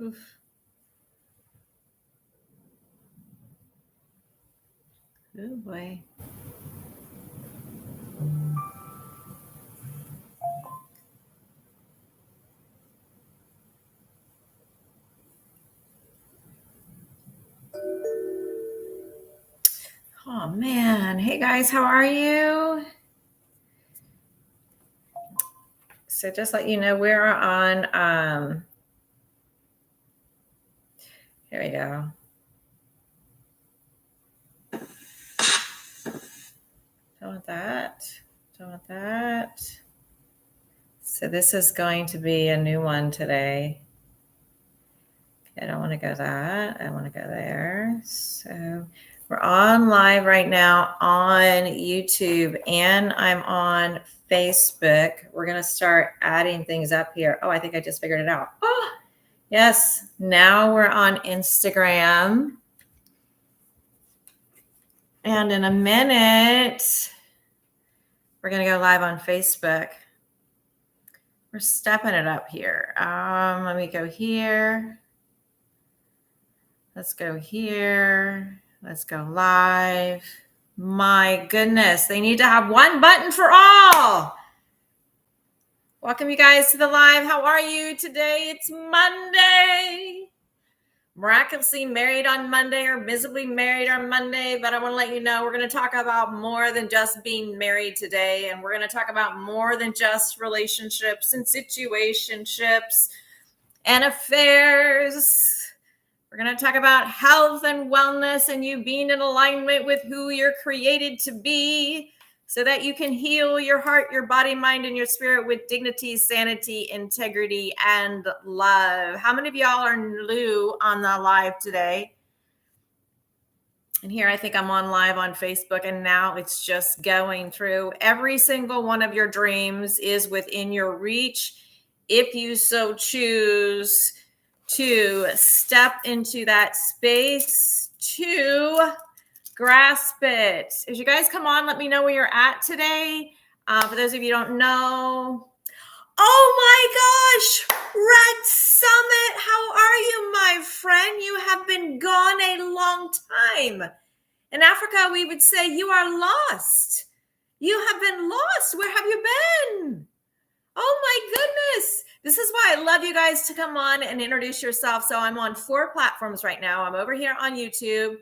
Oof. Oh boy. Oh man. Hey guys, how are you? So just let you know, we're on here we go. Don't want that. Don't want that. So this is going to be a new one today. I don't want to go that. I want to go there. So we're on live right now on YouTube and I'm on Facebook. We're going to start adding things up here. Oh, I think I just figured it out. Oh, yes. Now we're on Instagram. And in a minute, we're going to go live on Facebook. We're stepping it up here. Let me go here. Let's go here. Let's go live. My goodness, they need to have one button for all. Welcome you guys to the live. How are you today? It's Monday. Miraculously married on Monday or visibly married on Monday, but I want to let you know we're going to talk about more than just being married today, and we're going to talk about more than just relationships and situationships and affairs. We're going to talk about health and wellness and you being in alignment with who you're created to be so that you can heal your heart, your body, mind, and your spirit with dignity, sanity, integrity, and love. How many of y'all are new on the live today? And here I think I'm on live on Facebook, and now it's just going through. Every single one of your dreams is within your reach if you so choose to step into that space to grasp it. As you guys come on, let me know where you're at today. For those of you who don't know, oh my gosh, Red Summit, how are you, my friend? You have been gone a long time. In Africa, we would say you are lost. You have been lost. Where have you been? Oh my goodness. This is why I love you guys to come on and introduce yourself. So I'm on 4 platforms right now. I'm over here on YouTube.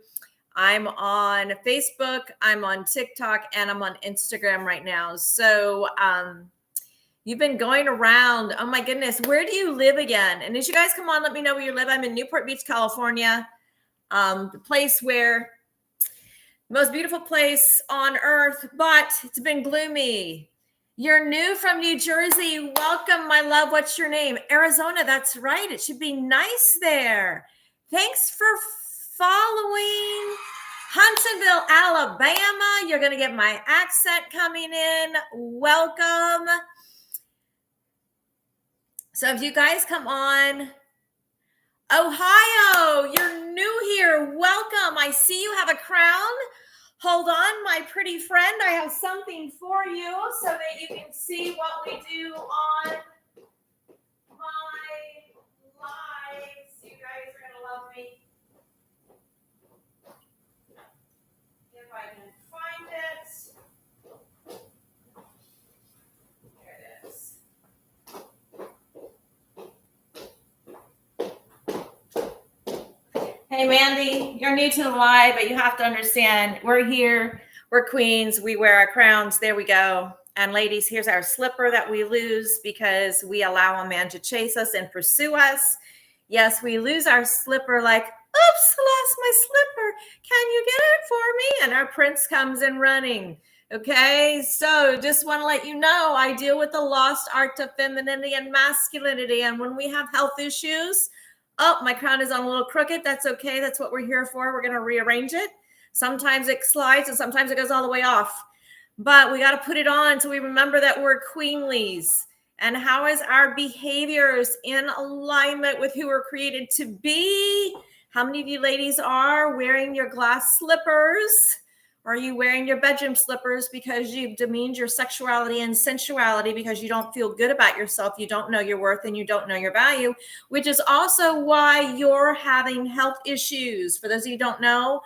I'm on Facebook. I'm on TikTok and I'm on Instagram right now. So you've been going around. Oh my goodness. Where do you live again? And as you guys come on, let me know where you live. I'm in Newport Beach, California. The place where most beautiful place on earth, but it's been gloomy. You're new from New Jersey. Welcome, my love. What's your name? Arizona. That's right. It should be nice there. Thanks for following. Huntsville, Alabama. You're going to get my accent coming in. Welcome. So if you guys come on, Ohio, you're new here. Welcome. I see you have a crown. Hold on, my pretty friend. I have something for you so that you can see what we do on my lives. You guys are going to love me. If I can find it. There it is. Hey, Mandy, you're new to the live, but you have to understand, we're here, we're queens, we wear our crowns, there we go. And ladies, here's our slipper that we lose because we allow a man to chase us and pursue us. Yes, we lose our slipper like, oops, lost my slipper. Can you get it for me? And our prince comes in running. Okay, so just want to let you know, I deal with the lost art of femininity and masculinity. And when we have health issues, oh, my crown is on a little crooked. That's okay. That's what we're here for. We're going to rearrange it. Sometimes it slides and sometimes it goes all the way off. But we got to put it on so we remember that we're queenlies. And how is our behaviors in alignment with who we're created to be? How many of you ladies are wearing your glass slippers? Are you wearing your bedroom slippers because you've demeaned your sexuality and sensuality because you don't feel good about yourself, you don't know your worth, and you don't know your value, which is also why you're having health issues. For those of you who don't know,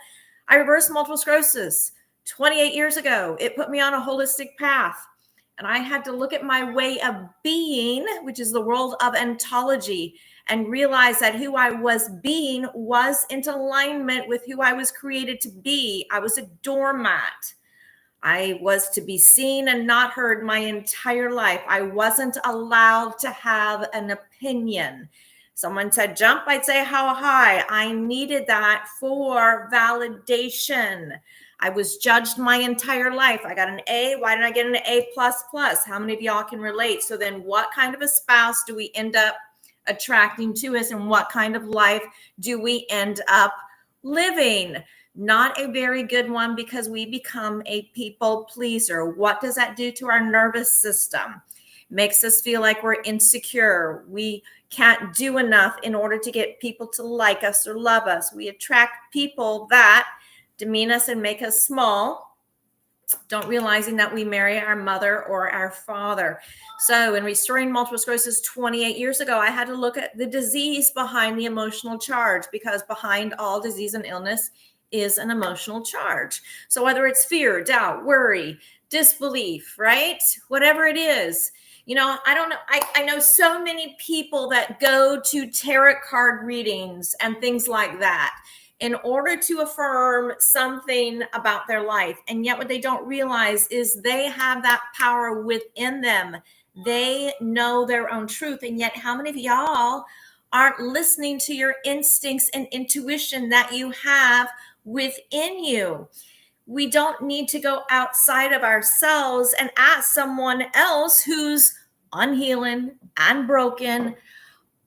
I reversed multiple sclerosis 28 years ago. It put me on a holistic path. And I had to look at my way of being, which is the world of ontology, and realize that who I was being was in alignment with who I was created to be. I was a doormat. I was to be seen and not heard my entire life. I wasn't allowed to have an opinion. Someone said jump, I'd say how high. I needed that for validation. I was judged my entire life. I got an A. Why did I get an A++? How many of y'all can relate? So then what kind of a spouse do we end up attracting to us, and what kind of life do we end up living? Not a very good one, because we become a people pleaser. What does that do to our nervous system? Makes us feel like we're insecure. We can't do enough in order to get people to like us or love us. We attract people that demean us and make us small, don't realizing that we marry our mother or our father. So in restoring multiple sclerosis 28 years ago, I had to look at the disease behind the emotional charge, because behind all disease and illness is an emotional charge. So whether it's fear, doubt, worry, disbelief, right? Whatever it is, I don't know. I know so many people that go to tarot card readings and things like that in order to affirm something about their life. And yet what they don't realize is they have that power within them. They know their own truth. And yet how many of y'all aren't listening to your instincts and intuition that you have within you? We don't need to go outside of ourselves and ask someone else who's unhealing and broken,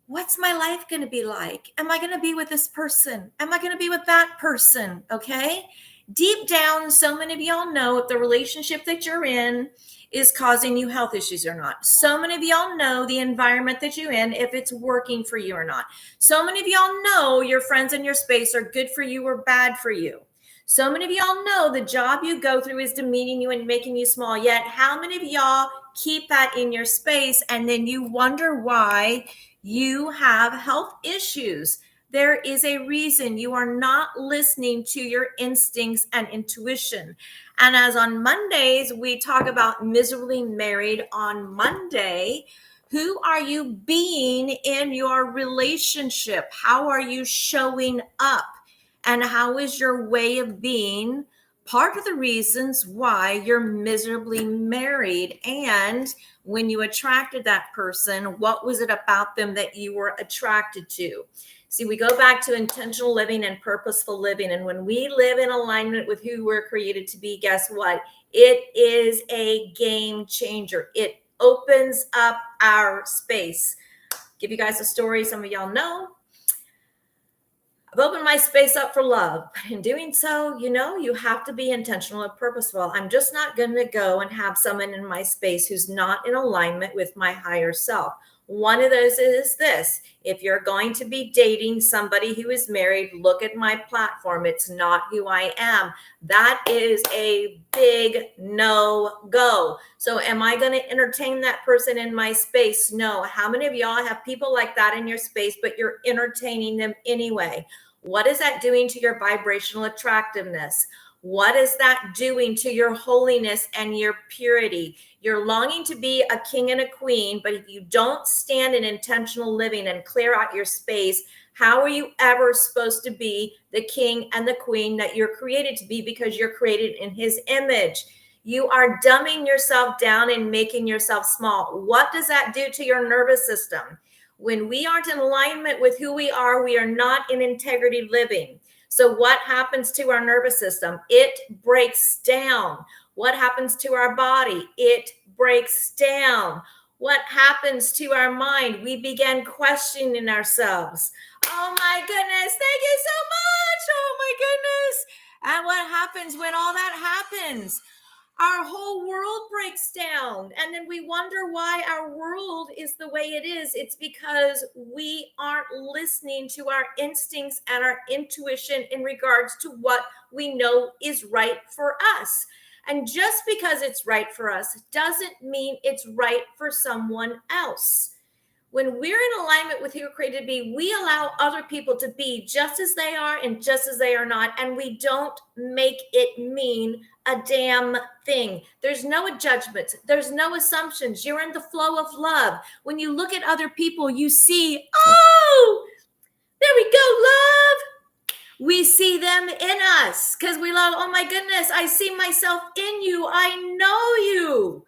what's my life going to be like? Am I going to be with this person? Am I going to be with that person? Okay. Deep down, so many of y'all know if the relationship that you're in is causing you health issues or not. So many of y'all know the environment that you're in, if it's working for you or not. So many of y'all know your friends in your space are good for you or bad for you. So many of y'all know the job you go through is demeaning you and making you small. Yet how many of y'all keep that in your space, and then you wonder why you have health issues? There is a reason. You are not listening to your instincts and intuition. And as on Mondays, we talk about miserably married on Monday. Who are you being in your relationship? How are you showing up? And how is your way of being part of the reasons why you're miserably married? And when you attracted that person, what was it about them that you were attracted to? See, we go back to intentional living and purposeful living. And when we live in alignment with who we're created to be, guess what? It is a game changer. It opens up our space. Give you guys a story some of y'all know. I've opened my space up for love. In doing so, you have to be intentional and purposeful. I'm just not going to go and have someone in my space who's not in alignment with my higher self. One of those is this. If you're going to be dating somebody who is married, look at my platform. It's not who I am. That is a big no-go. So am I going to entertain that person in my space? No. How many of y'all have people like that in your space, but you're entertaining them anyway? What is that doing to your vibrational attractiveness? What is that doing to your holiness and your purity? You're longing to be a king and a queen, but if you don't stand in intentional living and clear out your space, how are you ever supposed to be the king and the queen that you're created to be, because you're created in his image? You are dumbing yourself down and making yourself small. What does that do to your nervous system? When we aren't in alignment with who we are not in integrity living. So what happens to our nervous system? It breaks down. What happens to our body? It breaks down. What happens to our mind? We begin questioning ourselves. Oh my goodness, thank you so much. Oh my goodness. And what happens when all that happens? our whole world breaks down. And then we wonder why our world is the way it is. It's because we aren't listening to our instincts and our intuition in regards to what we know is right for us. And just because it's right for us doesn't mean it's right for someone else. When we're in alignment with who we're created to be, we allow other people to be just as they are and just as they are not. And we don't make it mean a damn thing. There's no judgments. There's no assumptions. You're in the flow of love. When you look at other people, you see, oh, there we go, love. We see them in us because we love, oh my goodness, I see myself in you. I know you.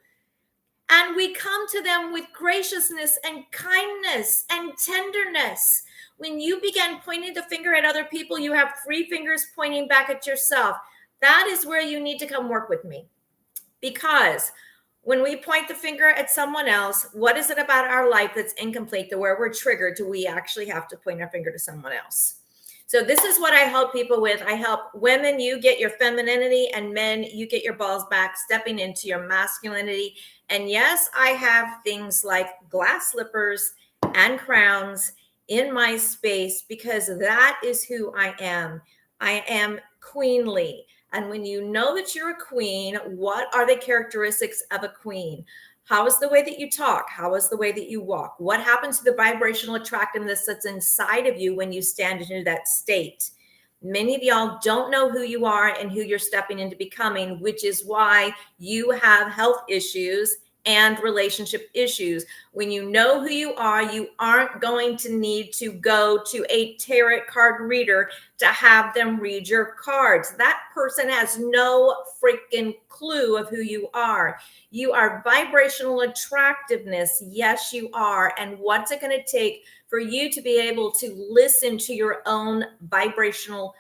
And we come to them with graciousness and kindness and tenderness. When you begin pointing the finger at other people, you have 3 fingers pointing back at yourself. That is where you need to come work with me. Because when we point the finger at someone else, what is it about our life that's incomplete, to where we're triggered, do we actually have to point our finger to someone else? So this is what I help people with. I help women, you get your femininity, and men, you get your balls back, stepping into your masculinity. And yes, I have things like glass slippers and crowns in my space because that is who I am. I am queenly. And when you know that you're a queen, what are the characteristics of a queen? How is the way that you talk? How is the way that you walk? What happens to the vibrational attractiveness that's inside of you when you stand into that state? Many of y'all don't know who you are and who you're stepping into becoming, which is why you have health issues and relationship issues. When you know who you aren't going to need to go to a tarot card reader to have them read your cards. That person has no freaking clue of who you are. You are vibrational attractiveness. Yes, you are. And what's it going to take for you to be able to listen to your own vibrational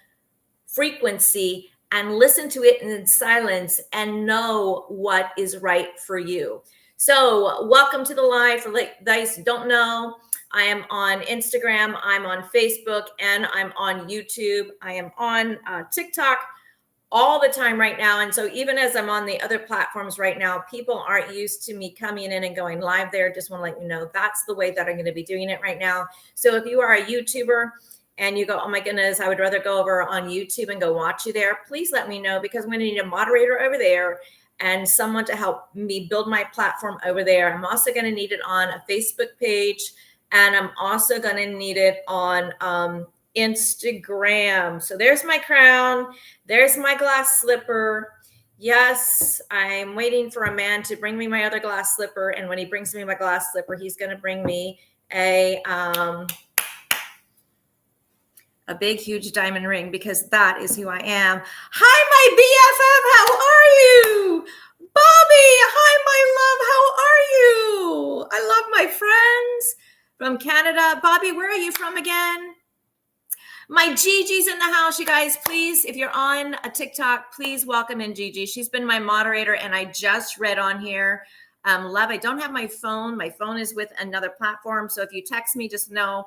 frequency and listen to it in silence and know what is right for you? So welcome to the live. For those who don't know, I am on Instagram, I'm on Facebook, and I'm on YouTube. I am on TikTok all the time right now. And so even as I'm on the other platforms right now, people aren't used to me coming in and going live there. Just want to let you know that's the way that I'm going to be doing it right now. So if you are a YouTuber and you go, oh my goodness, I would rather go over on YouTube and go watch you there, please let me know, because I'm going to need a moderator over there and someone to help me build my platform over there. I'm also going to need it on a Facebook page, and I'm also going to need it on Instagram. So there's my crown. There's my glass slipper. Yes, I'm waiting for a man to bring me my other glass slipper. And when he brings me my glass slipper, he's going to bring me a big, huge diamond ring, because that is who I am. Hi, my BFF. How are you? Bobby, hi, my love. How are you? I love my friends from Canada. Bobby, where are you from again? My Gigi's in the house, you guys. Please, if you're on a TikTok, please welcome in Gigi. She's been my moderator, and I just read on here. Love, I don't have my phone. My phone is with another platform. So if you text me, just know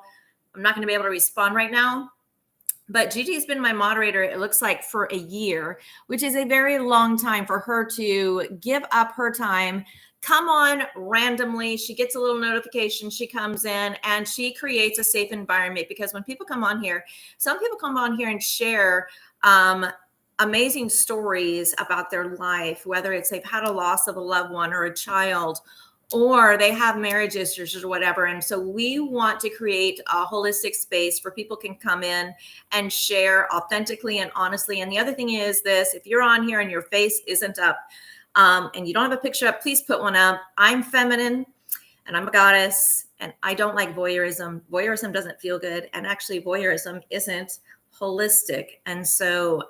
I'm not going to be able to respond right now. But Gigi has been my moderator, it looks like, for a year, which is a very long time for her to give up her time, come on randomly. She gets a little notification. She comes in and she creates a safe environment, because when people come on here, some people come on here and share amazing stories about their life, whether it's they've had a loss of a loved one or a child, or they have marriage issues or whatever. And so we want to create a holistic space where people can come in and share authentically and honestly. And the other thing is this: if you're on here and your face isn't up and you don't have a picture up, please put one up. I'm feminine and I'm a goddess, and I don't like voyeurism. Voyeurism doesn't feel good. And actually voyeurism isn't holistic. And so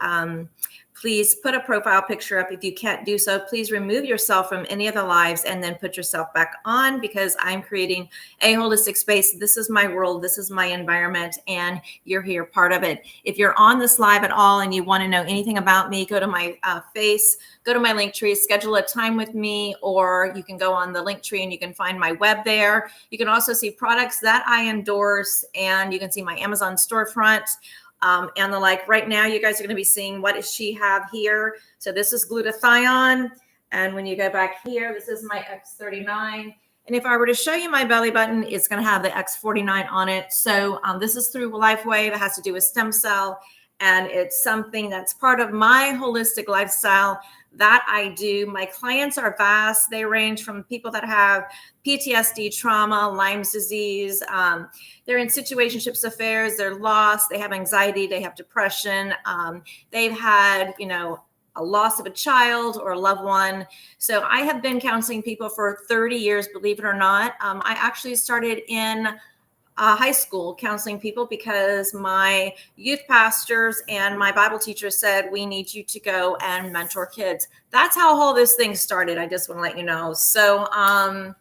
please put a profile picture up. If you can't do so, please remove yourself from any of the lives and then put yourself back on, because I'm creating a holistic space. This is my world. This is my environment, and you're here, part of it. If you're on this live at all and you want to know anything about me, go to my face, go to my link tree, schedule a time with me, or you can go on the link tree and you can find my web there. You can also see products that I endorse, and you can see my Amazon storefront. And the like. Right now, you guys are going to be seeing what does she have here. So this is glutathione, And when you go back here, this is my X39. And if I were to show you my belly button, it's going to have the X49 on it. So this is through LifeWave. It has to do with stem cell. And it's something that's part of my holistic lifestyle that I do. My clients are vast. They range from people that have PTSD, trauma, Lyme's disease. They're in situationships affairs. They're lost. They have anxiety. They have depression. They've had, a loss of a child or a loved one. So I have been counseling people for 30 years, believe it or not. I actually started in high school counseling people because my youth pastors and my Bible teachers said, we need you to go and mentor kids. That's how all this thing started. I just want to let you know. So God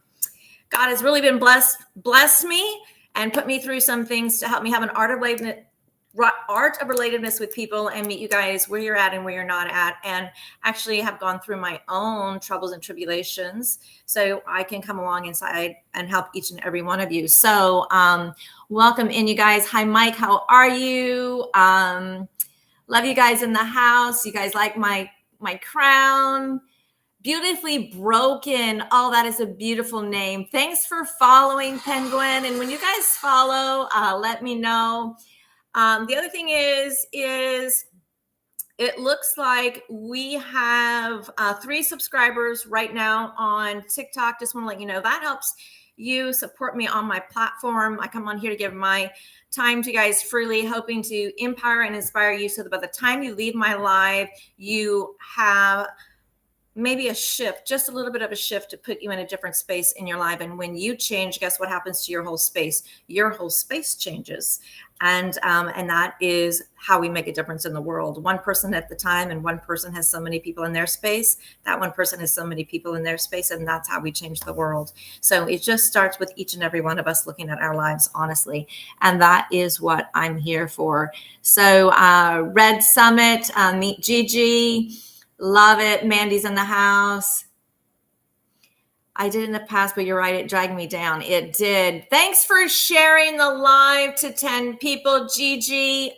has really been blessed me and put me through some things to help me have an art of relatedness with people and meet you guys where you're at and where you're not at, and actually have gone through my own troubles and tribulations so I can come along inside and help each and every one of you. So welcome in, you guys. Hi, Mike. How are you? Love you guys in the house. You guys like my crown? Beautifully Broken. Oh, that is a beautiful name. Thanks for following, Penguin. And when you guys follow, let me know. The other thing is it looks like we have 3 subscribers right now on TikTok. Just want to let you know that helps you support me on my platform. I come on here to give my time to you guys freely, hoping to empower and inspire you so that by the time you leave my live, you have maybe a shift, just a little bit of a shift to put you in a different space in your life. And when you change, guess what happens to your whole space? Your whole space changes. And that is how we make a difference in the world. One person at the time, and one person has so many people in their space. That one person has so many people in their space, and that's how we change the world. So it just starts with each and every one of us looking at our lives honestly. And that is what I'm here for. So Red Summit, meet Gigi. Love it. Mandy's in the house. I did in the past, but you're right. It dragged me down. It did. Thanks for sharing the live to 10 people, Gigi.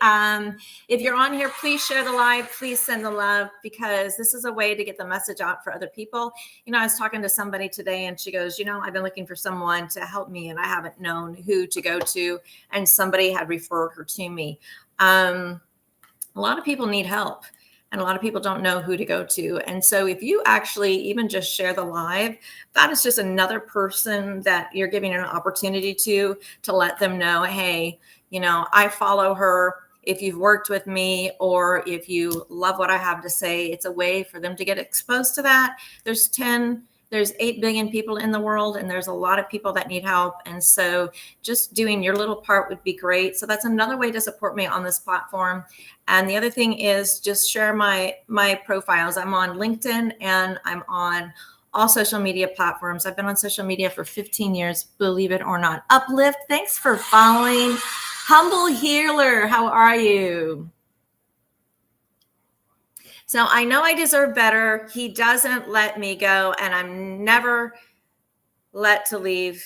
If you're on here, please share the live. Please send the love, because this is a way to get the message out for other people. I was talking to somebody today and she goes, I've been looking for someone to help me and I haven't known who to go to. And somebody had referred her to me. A lot of people need help. And a lot of people don't know who to go to. And so if you actually even just share the live, that is just another person that you're giving an opportunity to let them know, hey, I follow her. If you've worked with me or if you love what I have to say, it's a way for them to get exposed to that. There's 8 billion people in the world, and there's a lot of people that need help. And so just doing your little part would be great. So that's another way to support me on this platform. And the other thing is just share my profiles. I'm on LinkedIn and I'm on all social media platforms. I've been on social media for 15 years, believe it or not. Uplift, thanks for following. Humble Healer, how are you? So I know I deserve better. He doesn't let me go, and I'm never let to leave.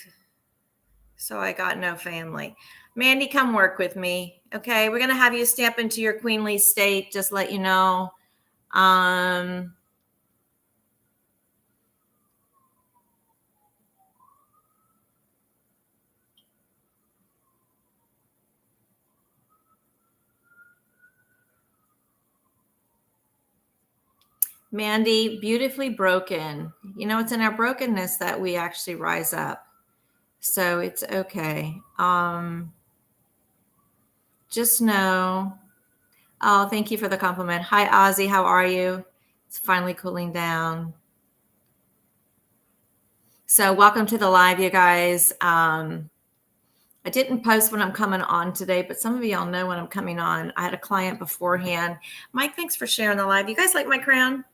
So I got no family. Mandy, come work with me. Okay, we're going to have you stamp into your queenly state, just let you know. Mandy, beautifully broken. It's in our brokenness that we actually rise up. So it's okay. Just know. Oh, thank you for the compliment. Hi, Ozzy. How are you? It's finally cooling down. So welcome to the live, you guys. I didn't post when I'm coming on today, but some of y'all know when I'm coming on. I had a client beforehand. Mike, thanks for sharing the live. You guys like my crown?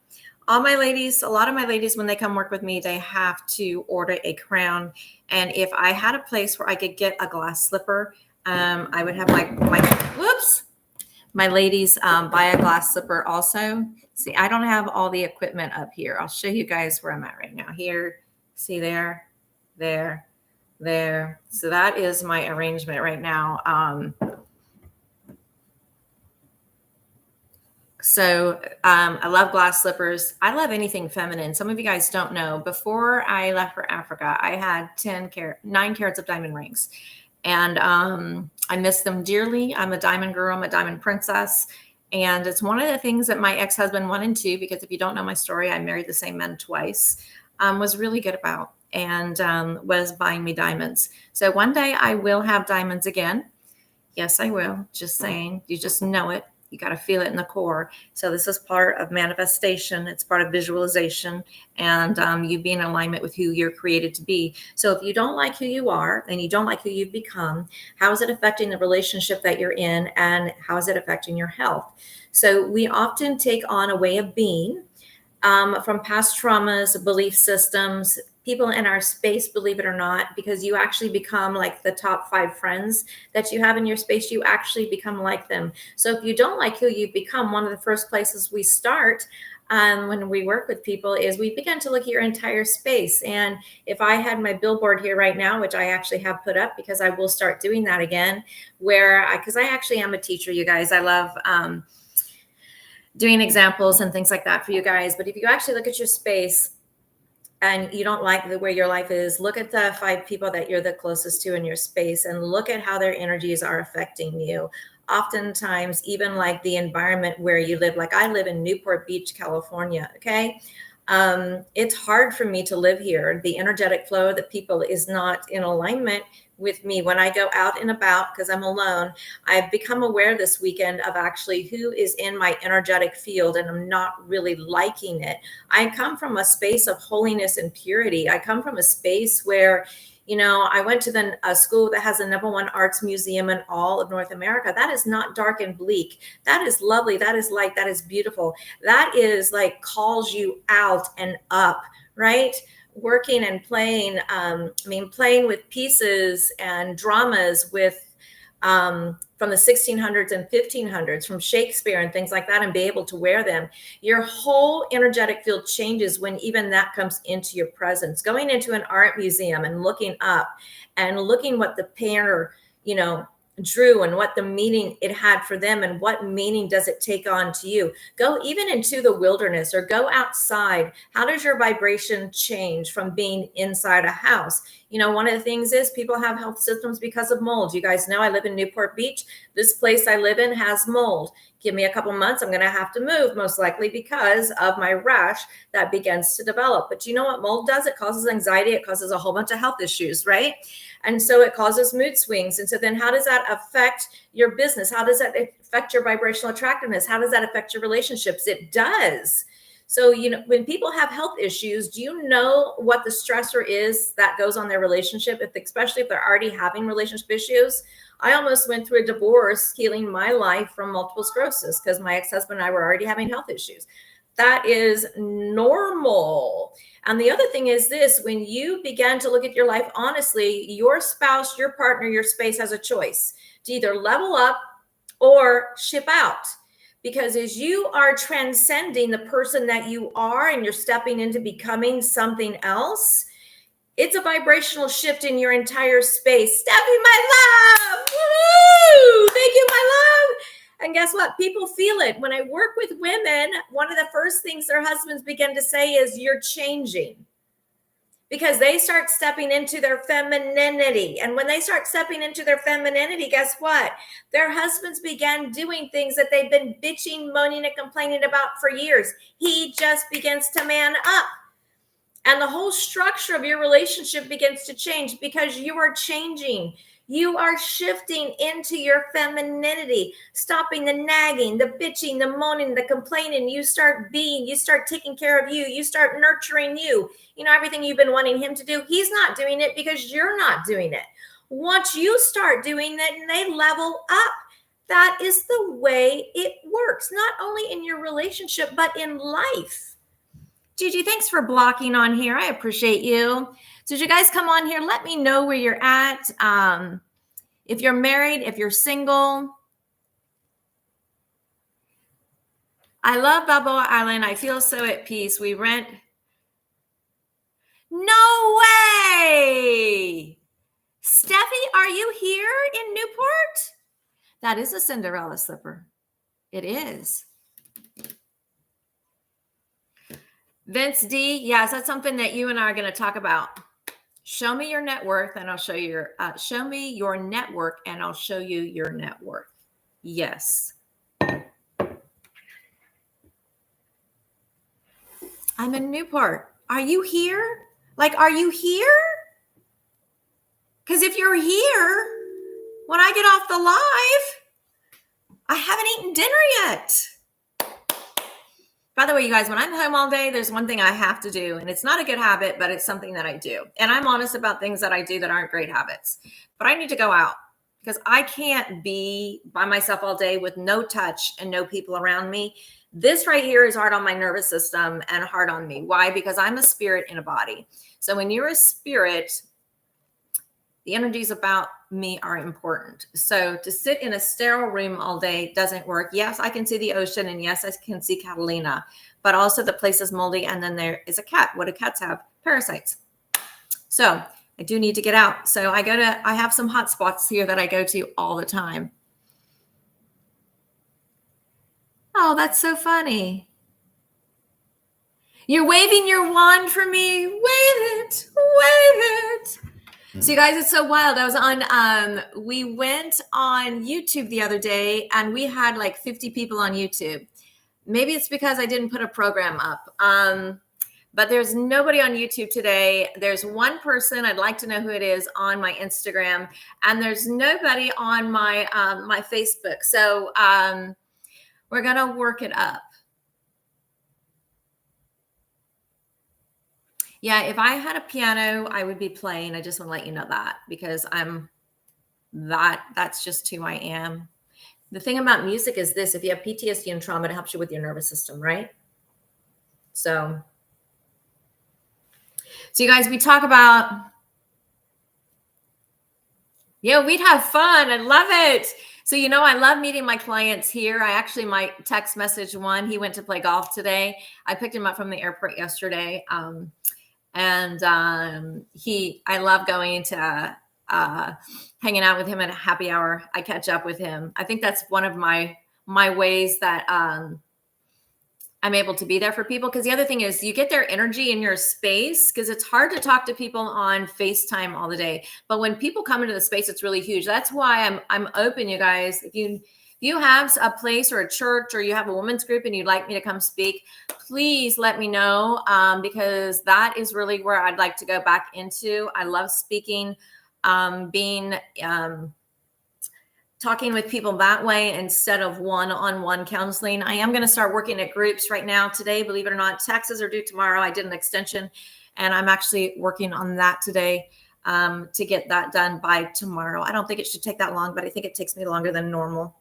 All my ladies, a lot of my ladies, when they come work with me, they have to order a crown. And if I had a place where I could get a glass slipper, I would have my ladies buy a glass slipper also. See, I don't have all the equipment up here. I'll show you guys where I'm at right now. Here, see there. So that is my arrangement right now. So I love glass slippers. I love anything feminine. Some of you guys don't know. Before I left for Africa, I had 9 carats of diamond rings. And I miss them dearly. I'm a diamond girl. I'm a diamond princess. And it's one of the things that my ex-husband wanted to, because if you don't know my story, I married the same man twice, was really good about, and was buying me diamonds. So one day I will have diamonds again. Yes, I will. Just saying. You just know it. You got to feel it in the core. So this is part of manifestation. It's part of visualization, and you be in alignment with who you're created to be. So if you don't like who you are and you don't like who you've become, how is it affecting the relationship that you're in, and how is it affecting your health? So we often take on a way of being from past traumas, belief systems, people in our space, believe it or not, because you actually become like the top 5 friends that you have in your space, you actually become like them. So if you don't like who you've become, one of the first places we start when we work with people is we begin to look at your entire space. And if I had my billboard here right now, which I actually have put up because I will start doing that again, because I actually am a teacher, you guys. I love doing examples and things like that for you guys. But if you actually look at your space and you don't like the way your life is, look at the 5 people that you're the closest to in your space and look at how their energies are affecting you. Oftentimes, even like the environment where you live, like I live in Newport Beach, California. Okay. It's hard for me to live here. The energetic flow of the people is not in alignment with me. When I go out and about, because I'm alone, I've become aware this weekend of actually who is in my energetic field, and I'm not really liking it. I come from a space of holiness and purity. I come from a space where, I went to a school that has the #1 arts museum in all of North America. That is not dark and bleak. That is lovely. That is light. That is beautiful. That is like calls you out and up, right? Working and playing, playing with pieces and dramas from the 1600s and 1500s, from Shakespeare and things like that, and be able to wear them. Your whole energetic field changes when even that comes into your presence. Going into an art museum and looking up and looking what the painter, drew and what the meaning it had for them, and what meaning does it take on to you. Go even into the wilderness or go outside. How does your vibration change from being inside a house? One of the things is people have health symptoms because of mold. You guys know I live in Newport Beach. This place I live in has mold. Give me a couple months, I'm going to have to move most likely because of my rash that begins to develop. But you know what mold does? It causes anxiety. It causes a whole bunch of health issues, right? And so it causes mood swings. And so then how does that affect your business? How does that affect your vibrational attractiveness? How does that affect your relationships? It does. So, when people have health issues, do you know what the stressor is that goes on their relationship, especially if they're already having relationship issues? I almost went through a divorce healing my life from multiple sclerosis because my ex-husband and I were already having health issues. That is normal. And the other thing is this: when you begin to look at your life honestly, your spouse, your partner, your space has a choice to either level up or ship out. Because as you are transcending the person that you are and you're stepping into becoming something else, it's a vibrational shift in your entire space. Steffi, my love! Woo! Thank you, my love! And guess what? People feel it. When I work with women, one of the first things their husbands begin to say is, you're changing. Because they start stepping into their femininity. And when they start stepping into their femininity, guess what? Their husbands began doing things that they've been bitching, moaning, and complaining about for years. He just begins to man up. And the whole structure of your relationship begins to change because you are changing. You are shifting into your femininity, stopping the nagging, the bitching, the moaning, the complaining. You start taking care of you. You start nurturing you. Everything you've been wanting him to do, he's not doing it because you're not doing it. Once you start doing that and they level up, that is the way it works, not only in your relationship, but in life. Gigi, thanks for blocking on here. I appreciate you. So as you guys come on here, let me know where you're at. If you're married, if you're single. I love Balboa Island. I feel so at peace. We rent. No way! Steffi, are you here in Newport? That is a Cinderella slipper. It is. Vince D, yes, that's something that you and I are going to talk about. Show me your net worth and I'll show you your, show me your network and I'll show you your net worth. Yes. I'm in Newport. Are you here? Like, are you here? Because if you're here, when I get off the live, I haven't eaten dinner yet. By the way, you guys, when I'm home all day, there's one thing I have to do, and it's not a good habit, but it's something that I do. And I'm honest about things that I do that aren't great habits. But I need to go out because I can't be by myself all day with no touch and no people around me. This right here is hard on my nervous system and hard on me. Why? Because I'm a spirit in a body. So when you're a spirit, the energies about me are important. So to sit in a sterile room all day doesn't work. Yes, I can see the ocean, and yes, I can see Catalina, but also the place is moldy. And then there is a cat. What do cats have? Parasites. So I do need to get out. So I have some hot spots here that I go to all the time. Oh, that's so funny. You're waving your wand for me. Wave it, wave it. So you guys, it's so wild. I was on, we went on YouTube the other day and we had like 50 people on YouTube. Maybe it's because I didn't put a program up. But there's nobody on YouTube today. There's one person, I'd like to know who it is, on my Instagram, and there's nobody on my my Facebook. So we're gonna work it up. Yeah, if I had a piano, I would be playing. I just want to let you know that because that's just who I am. The thing about music is this: if you have PTSD and trauma, it helps you with your nervous system, right? So you guys, we talk about, we'd have fun. I love it. So, I love meeting my clients here. I actually might text message one. He went to play golf today. I picked him up from the airport yesterday. I love going to hanging out with him at a happy hour. I catch up with him. I think that's one of my ways that I'm able to be there for people. Because the other thing is you get their energy in your space, because it's hard to talk to people on FaceTime all the day. But when people come into the space, it's really huge. That's why I'm open, you guys. If you have a place or a church or you have a women's group and you'd like me to come speak, please let me know, because that is really where I'd like to go back into. I love speaking, talking with people that way instead of one-on-one counseling. I am going to start working at groups right now today. Believe it or not, taxes are due tomorrow. I did an extension and I'm actually working on that today to get that done by tomorrow. I don't think it should take that long, but I think it takes me longer than normal.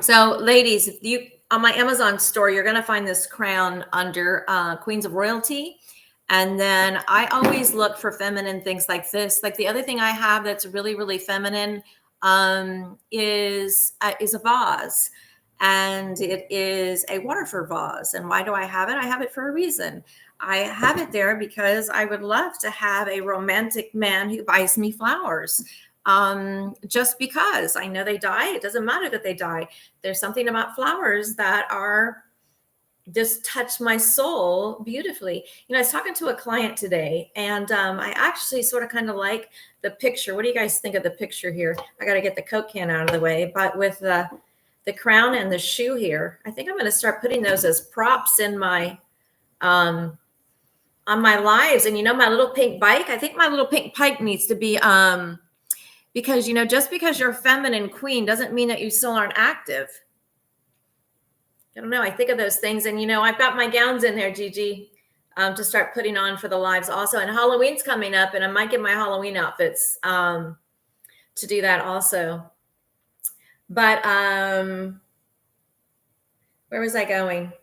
So ladies, if you on my Amazon store, you're going to find this crown under Queens of Royalty. And then I always look for feminine things like this. Like the other thing I have that's really, really feminine is a vase. And it is a waterford vase. And why do I have it? I have it for a reason. I have it there because I would love to have a romantic man who buys me flowers. Just because I know they die. It doesn't matter that they die. There's something about flowers that are just touch my soul beautifully. I was talking to a client today and I actually sort of kind of like the picture. What do you guys think of the picture here? I got to get the Coke can out of the way, but with the crown and the shoe here, I think I'm going to start putting those as props in my, on my lives. And my little pink bike, I think my little pink bike needs to be, because, just because you're a feminine queen doesn't mean that you still aren't active. I don't know. I think of those things. And, I've got my gowns in there, Gigi, to start putting on for the lives also. And Halloween's coming up and I might get my Halloween outfits to do that also. But where was I going?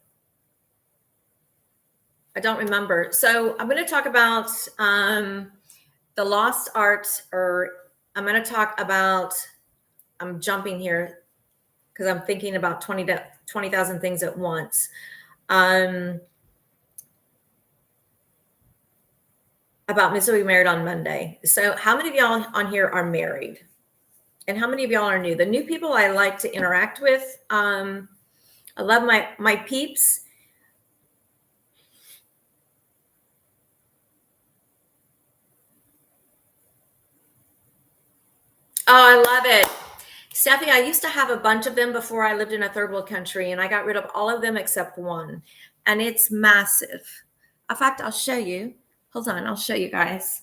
I don't remember. So I'm going to talk about the lost art, or I'm going to talk about, I'm jumping here because I'm thinking about 20,000 things at once. About Misery Married on Monday. So how many of y'all on here are married? And how many of y'all are new? The new people I like to interact with. I love my peeps. Oh, I love it. Steffi, I used to have a bunch of them before I lived in a third world country, and I got rid of all of them except one. And it's massive. In fact, I'll show you. Hold on, I'll show you guys.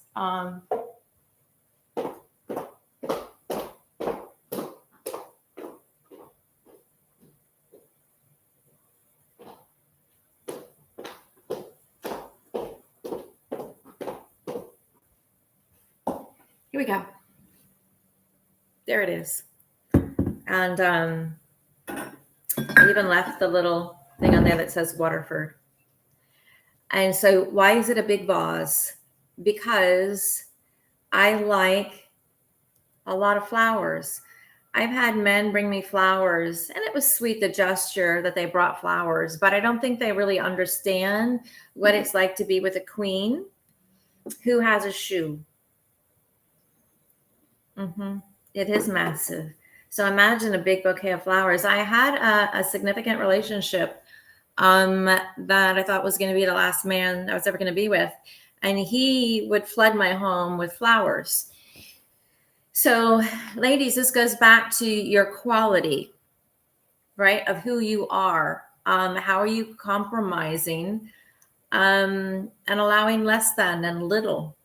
Here we go. There it is. And I even left the little thing on there that says Waterford. And so why is it a big vase? Because I like a lot of flowers. I've had men bring me flowers, and it was sweet, the gesture that they brought flowers, but I don't think they really understand what it's like to be with a queen who has a shoe. It is massive. So imagine a big bouquet of flowers. I had a significant relationship that I thought was going to be the last man I was ever going to be with. And he would flood my home with flowers. So ladies, this goes back to your quality, right? Of who you are. How are you compromising and allowing less than and little?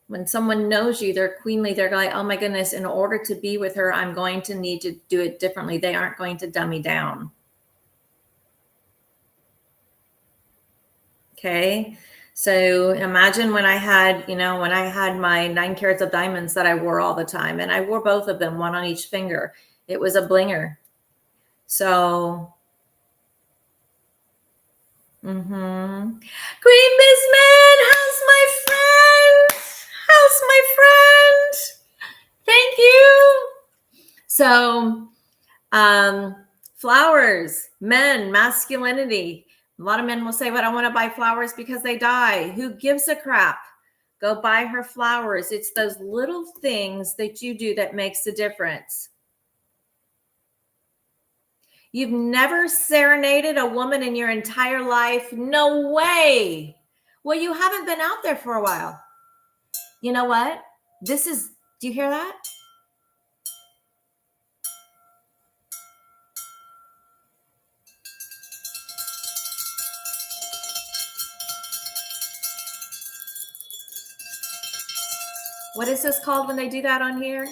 When someone knows you, they're queenly, they're like, oh my goodness, in order to be with her, I'm going to need to do it differently. They aren't going to dumb me down. Okay. So imagine when I had, when I had my 9 carats of diamonds that I wore all the time, and I wore both of them, one on each finger. It was a blinger. So, Green Businessman, how's my friend? How's my friend? Thank you. So, flowers, men, masculinity. A lot of men will say, but I want to buy flowers because they die. Who gives a crap? Go buy her flowers. It's those little things that you do that makes a difference. You've never serenaded a woman in your entire life? No way. Well, you haven't been out there for a while. You know what? Do you hear that? What is this called when they do that on here?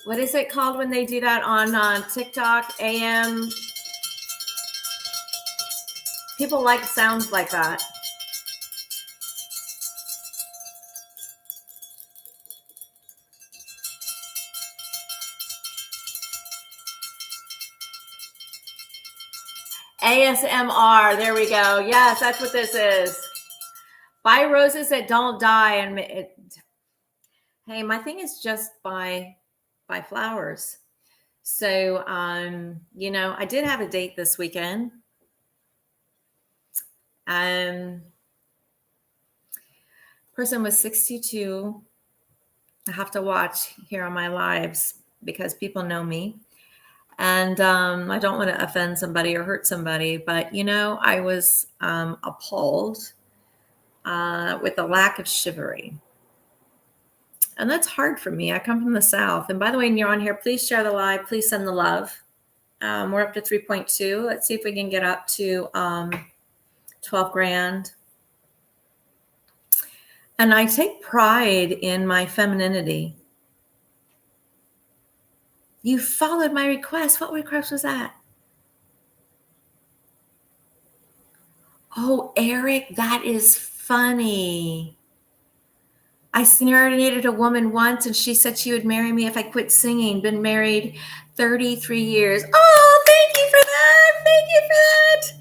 What is it called when they do that on TikTok, AM? People like sounds like that. ASMR. There we go. Yes, that's what this is. Buy roses that don't die. And hey, my thing is just buy flowers. So, I did have a date this weekend. Person was 62. I have to watch here on my lives because people know me. And I don't want to offend somebody or hurt somebody, but, I was appalled with the lack of chivalry. And that's hard for me. I come from the South. And by the way, when you're on here, please share the live. Please send the love. We're up to 3.2. Let's see if we can get up to 12 grand. And I take pride in my femininity. You followed my request. What request was that? Oh, Eric, that is funny. I serenaded a woman once and she said she would marry me if I quit singing. Been married 33 years. Oh, thank you for that. Thank you for that.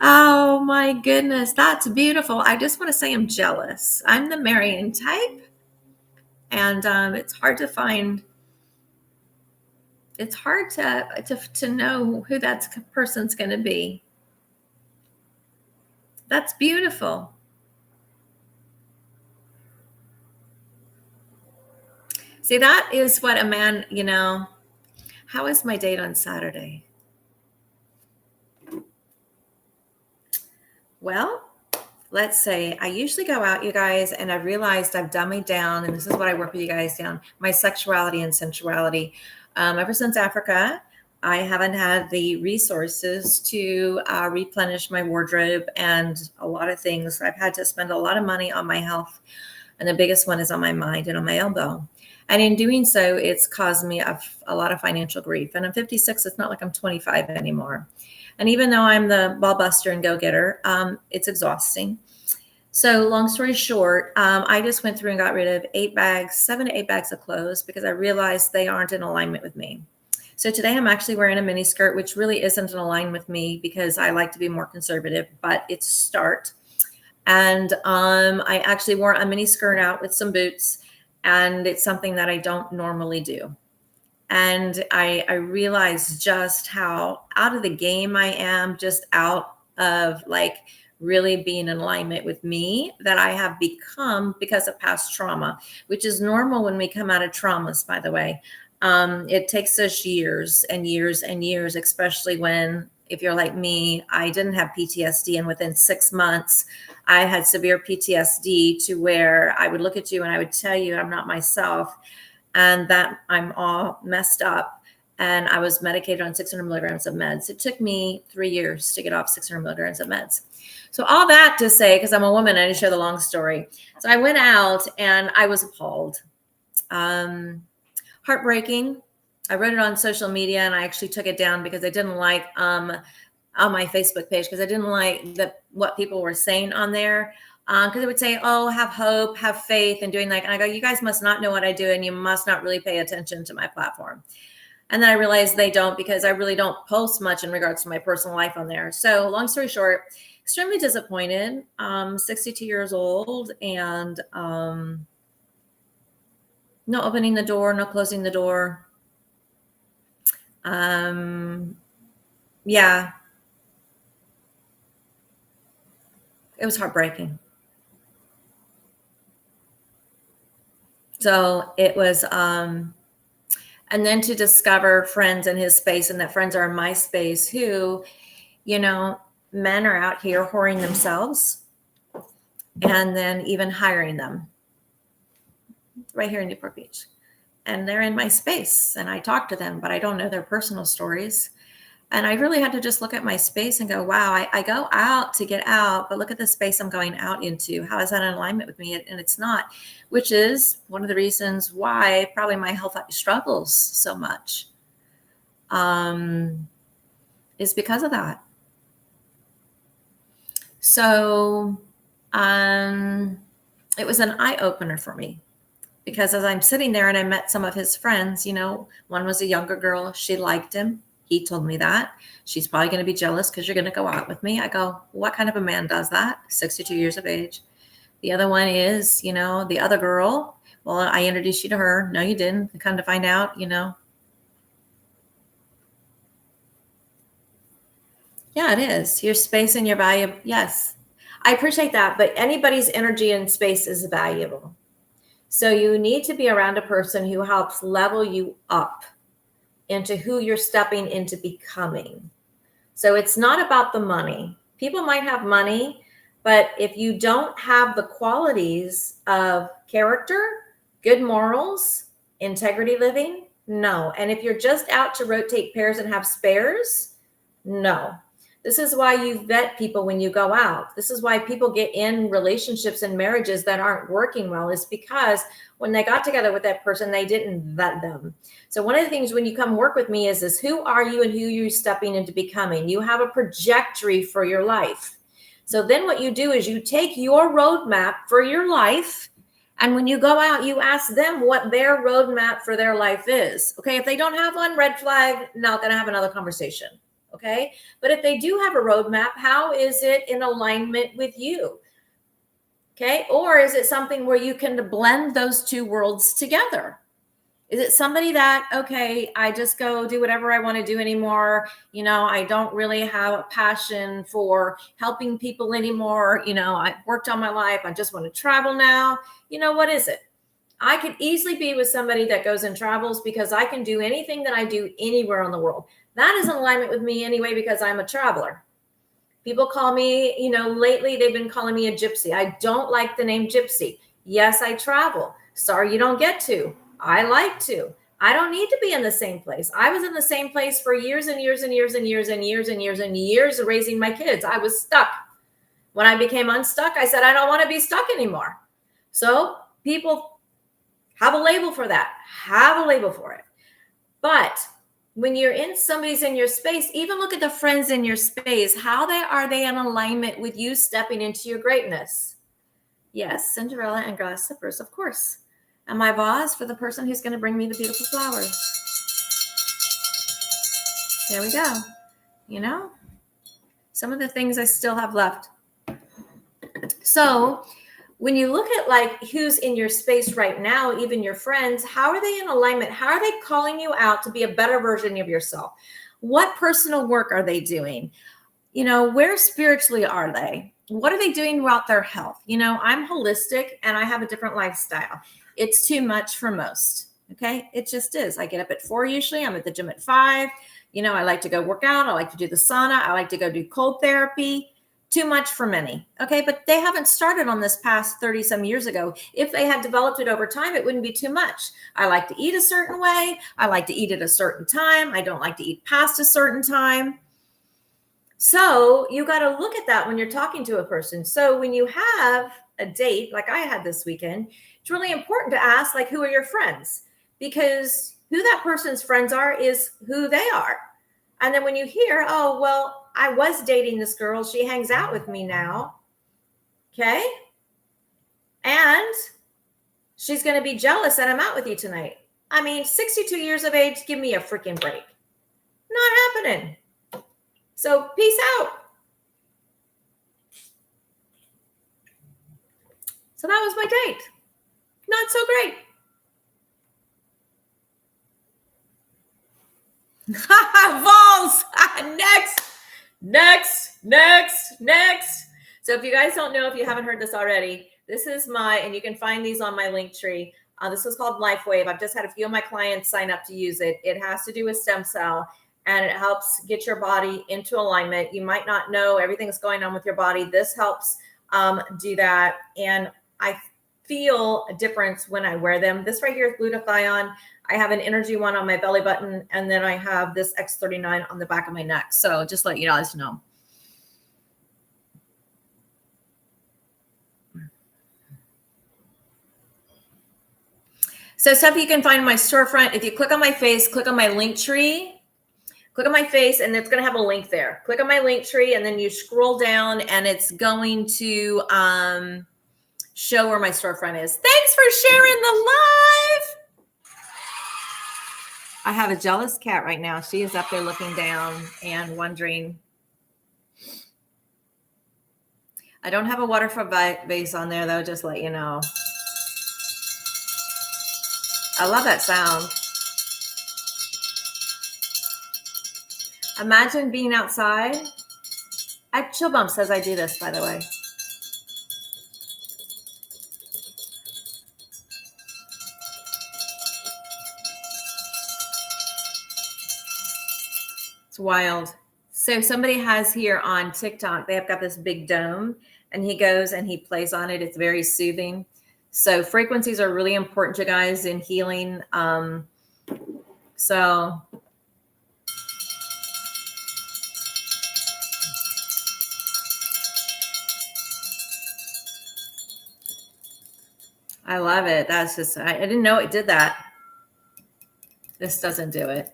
Oh my goodness. That's beautiful. I just want to say I'm jealous. I'm the marrying type. And it's hard to find. It's hard to know who that person's going to be. That's beautiful. See, that is what a man, how is my date on Saturday? Well, let's say I usually go out, you guys, and I've realized I've dummied down, and this is what I work with you guys down, my sexuality and sensuality. Ever since Africa, I haven't had the resources to replenish my wardrobe and a lot of things. I've had to spend a lot of money on my health, and the biggest one is on my mind and on my elbow. And in doing so, it's caused me a lot of financial grief. And I'm 56. It's not like I'm 25 anymore. And even though I'm the ball buster and go-getter, it's exhausting. So long story short, I just went through and got rid of 7 to 8 bags of clothes because I realized they aren't in alignment with me. So today I'm actually wearing a mini skirt, which really isn't in alignment with me because I like to be more conservative, but it's a start. And I actually wore a mini skirt out with some boots, and it's something that I don't normally do. And I realized just how out of the game I am, just out of like really being in alignment with me, that I have become because of past trauma, which is normal when we come out of traumas, by the way. It takes us years and years and years, especially when, if you're like me, I didn't have PTSD. And within 6 months, I had severe PTSD to where I would look at you and I would tell you I'm not myself and that I'm all messed up. And I was medicated on 600 milligrams of meds. It took me 3 years to get off 600 milligrams of meds. So all that to say, because I'm a woman, I just share the long story. So I went out and I was appalled. Heartbreaking. I wrote it on social media and I actually took it down because I didn't like on my Facebook page, because I didn't like what people were saying on there. Because it would say, oh, have hope, have faith, and doing that. And I go, you guys must not know what I do, and you must not really pay attention to my platform. And then I realized they don't, because I really don't post much in regards to my personal life on there. So long story short, extremely disappointed. 62 years old, and no opening the door, no closing the door. Yeah. It was heartbreaking. So it was, and then to discover friends in his space, and that friends are in my space who, men are out here whoring themselves and then even hiring them right here in Newport Beach. And they're in my space and I talk to them, but I don't know their personal stories. And I really had to just look at my space and go, wow, I go out to get out, but look at the space I'm going out into. How is that in alignment with me? And it's not, which is one of the reasons why probably my health struggles so much, is because of that. So it was an eye opener for me, because as I'm sitting there and I met some of his friends, one was a younger girl. She liked him. He told me that. She's probably going to be jealous because you're going to go out with me. I go, what kind of a man does that? 62 years of age. The other one is, the other girl. Well, I introduced you to her. No, you didn't. Come to find out, Yeah, it is. Your space and your value. Yes, I appreciate that. But anybody's energy and space is valuable. So you need to be around a person who helps level you up into who you're stepping into becoming. So it's not about the money. People might have money, but if you don't have the qualities of character, good morals, integrity living, no. And if you're just out to rotate pairs and have spares, no. This is why you vet people when you go out. This is why people get in relationships and marriages that aren't working well, is because when they got together with that person, they didn't vet them. So one of the things when you come work with me is this: who are you and who you're stepping into becoming? You have a trajectory for your life. So then what you do is you take your roadmap for your life, and when you go out, you ask them what their roadmap for their life is. Okay, if they don't have one, red flag, not going to have another conversation. Okay, but if they do have a roadmap, how is it in alignment with you? Okay, or is it something where you can blend those two worlds together? Is it somebody that, okay, I just go do whatever I want to do anymore? I don't really have a passion for helping people anymore. I've worked on my life. I just want to travel now. What is it? I could easily be with somebody that goes and travels because I can do anything that I do anywhere in the world. That is in alignment with me anyway, because I'm a traveler. People call me, lately they've been calling me a gypsy. I don't like the name gypsy. Yes, I travel. Sorry you don't get to. I like to. I don't need to be in the same place. I was in the same place for years and years and years and years and years and years and years of raising my kids. I was stuck. When I became unstuck, I said, I don't want to be stuck anymore. So people have a label for that. Have a label for it. But when you're somebody's in your space, even look at the friends in your space. How are they in alignment with you stepping into your greatness? Yes, Cinderella and glass slippers, of course. And my vase for the person who's going to bring me the beautiful flowers. There we go. Some of the things I still have left. So when you look at like who's in your space right now, even your friends, how are they in alignment? How are they calling you out to be a better version of yourself? What personal work are they doing? Where spiritually are they? What are they doing about their health? I'm holistic and I have a different lifestyle. It's too much for most. Okay. It just is. I get up at 4 usually. I'm at the gym at 5. I like to go work out. I like to do the sauna. I like to go do cold therapy. Too much for many. Okay. But they haven't started on this past 30 some years ago. If they had developed it over time, it wouldn't be too much. I like to eat a certain way. I like to eat at a certain time. I don't like to eat past a certain time. So you got to look at that when you're talking to a person. So when you have a date, like I had this weekend, it's really important to ask, like, who are your friends? Because who that person's friends are is who they are. And then when you hear, oh, well, I was dating this girl. She hangs out with me now. Okay. And she's going to be jealous that I'm out with you tonight. 62 years of age, give me a freaking break. Not happening. So peace out. So that was my date. Not so great. Vols. Next. So if you guys don't know, if you haven't heard this already, this is and you can find these on my link tree. This is called LifeWave. I've just had a few of my clients sign up to use it. It has to do with stem cell. And it helps get your body into alignment. You might not know everything's going on with your body. This helps do that. And I feel a difference when I wear them. This right here is glutathione. I have an energy one on my belly button. And then I have this X39 on the back of my neck. So just let you guys know. So stuff you can find in my storefront. If you click on my face, click on my link tree. Click on my face and it's going to have a link there. Click on my link tree and then you scroll down and it's going to show where my storefront is. Thanks for sharing the live. I have a jealous cat right now. She is up there looking down and wondering. I don't have a waterfall vase on there though, just to let you know. I love that sound. Imagine being outside. Chill Bump says I do this, by the way. It's wild. So somebody has here on TikTok, they have got this big dome and he goes and he plays on it. It's very soothing. So frequencies are really important, you guys, in healing. So I love it. That's just, I didn't know it did that. This doesn't do it.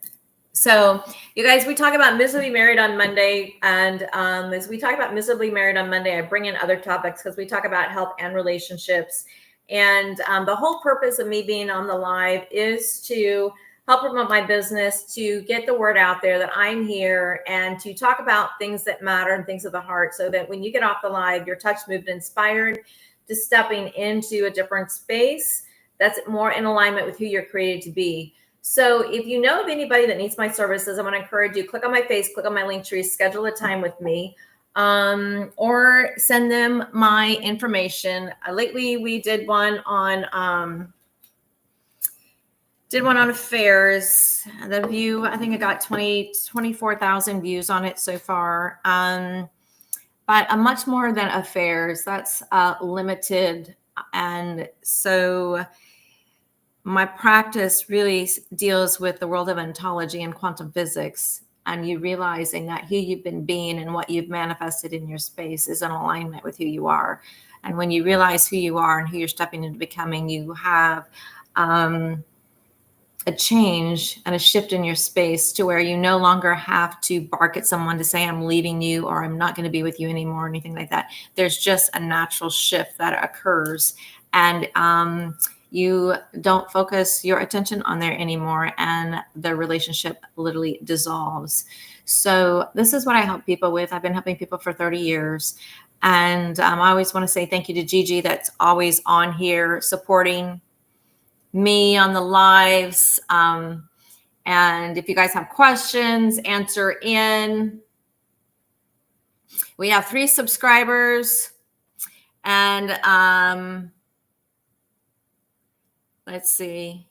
So you guys, we talk about miserably married on Monday. And as we talk about miserably married on Monday, I bring in other topics because we talk about health and relationships. And the whole purpose of me being on the live is to help promote my business, to get the word out there that I'm here and to talk about things that matter and things of the heart so that when you get off the live, you're touched, moved, inspired to stepping into a different space that's more in alignment with who you're created to be. So if you know of anybody that needs my services, I want to encourage you, click on my face, click on my link tree, schedule a time with me, or send them my information. Lately, we did one on affairs. The view, I think I got 24,000 views on it so far. but much more than affairs. That's limited. And so my practice really deals with the world of ontology and quantum physics, and you realizing that who you've been being and what you've manifested in your space is in alignment with who you are. And when you realize who you are and who you're stepping into becoming, you have a change and a shift in your space to where you no longer have to bark at someone to say, I'm leaving you, or I'm not going to be with you anymore, or anything like that. There's just a natural shift that occurs. And you don't focus your attention on there anymore, and the relationship literally dissolves. So this is what I help people with. I've been helping people for 30 years. And I always want to say thank you to Gigi, that's always on here supporting me on the lives. And if you guys have questions, answer in. We have 3 subscribers, and let's see.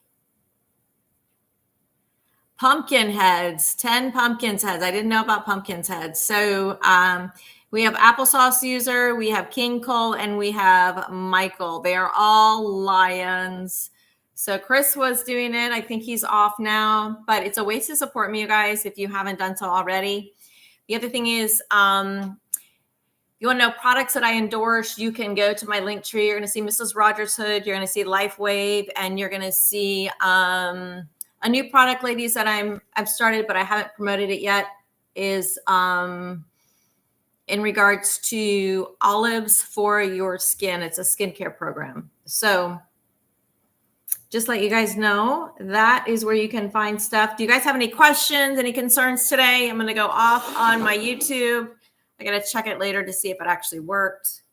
Pumpkin heads, 10 pumpkins heads. I didn't know about pumpkins heads. So we have applesauce user, we have King Cole, and we have Michael. They are all lions. So Chris was doing it. I think he's off now, but it's a way to support me, you guys, if you haven't done so already. The other thing is, you want to know products that I endorse, you can go to my link tree. You're going to see Mrs. Rogers Hood. You're going to see LifeWave, and you're going to see a new product, ladies, that I've started, but I haven't promoted it yet, is in regards to olives for your skin. It's a skincare program. So just let you guys know, that is where you can find stuff. Do you guys have any questions, any concerns today? I'm going to go off on my YouTube. I got to check it later to see if it actually worked.